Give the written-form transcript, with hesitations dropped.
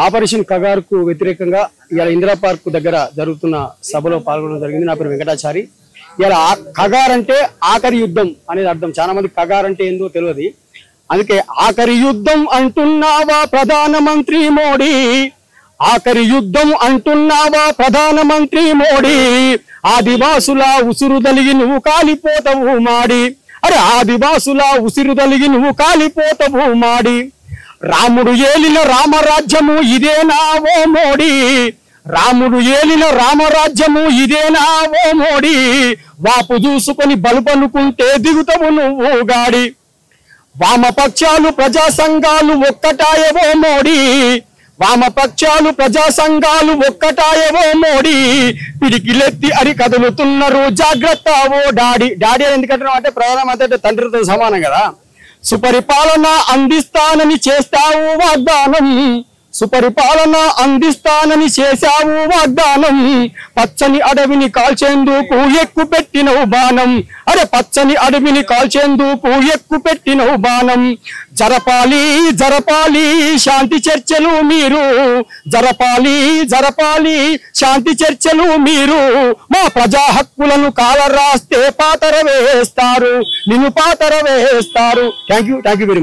Operation కగారుకు వ్యతిరేకంగా ఇలా Indira park దగ్గర జరుగుతున్న సభలో పాల్గొనడం జరిగింది. నా పేరు వెంకటాచారి. ఇలా కగార్ అంటే ఆఖరి యుద్ధం అనేది అర్థం. చాలా మంది కగార్ అంటే ఏందో తెలియదు. అందుకే ఆఖరి యుద్ధం అంటున్నావా ప్రధానమంత్రి మోడీ, ఆఖరి యుద్ధం అంటున్నావా ప్రధానమంత్రి మోడీ, ఆదివాసుల ఉసురు దలిగి నువ్వు కాలిపోతావు మాడి, అరే ఆదివాసుల ఉసిరు దలిగి నువ్వు కాలిపోతావు మాడి, రాముడు ఏలిన రామరాజ్యము ఇదేనా ఓ మోడీ, రాముడు ఏలిన రామరాజ్యము ఇదేనా ఓ మోడీ, వాపు చూసుకొని బలుపనుకుంటే దిగుతావు నువ్వు గాడి, వామపక్షాలు ప్రజా సంఘాలు ఒక్కటాయవో మోడీ, వామపక్షాలు ప్రజా సంఘాలు ఒక్కటాయవో మోడీ, పిడికిలెత్తి అరి కదులుతున్నారు జాగ్రత్త ఓ డాడీ. డాడీ ఎందుకంటున్నావు అంటే ప్రధానమంత్రి తండ్రితో సమానం కదా. సుపరిపాలన అందిస్తానని చేస్తావు వాగ్దానం, సుపరిపాలన అందిస్తానని చేశావు వాగ్దానం, పచ్చని అడవిని కాల్చేందుకు ఎక్కు పెట్టినవు బాణం, అరే పచ్చని అడవిని కాల్చేందుకు ఎక్కు పెట్టినవు బాణం, జరపాలి జరపాలి శాంతి చర్చలు మీరు, జరపాలి జరపాలి శాంతి చర్చలు మీరు, మా ప్రజా హక్కులను కాలరాస్తే పాతర వేస్తారు, నిన్ను పాతర వేస్తారు. Thank you very much.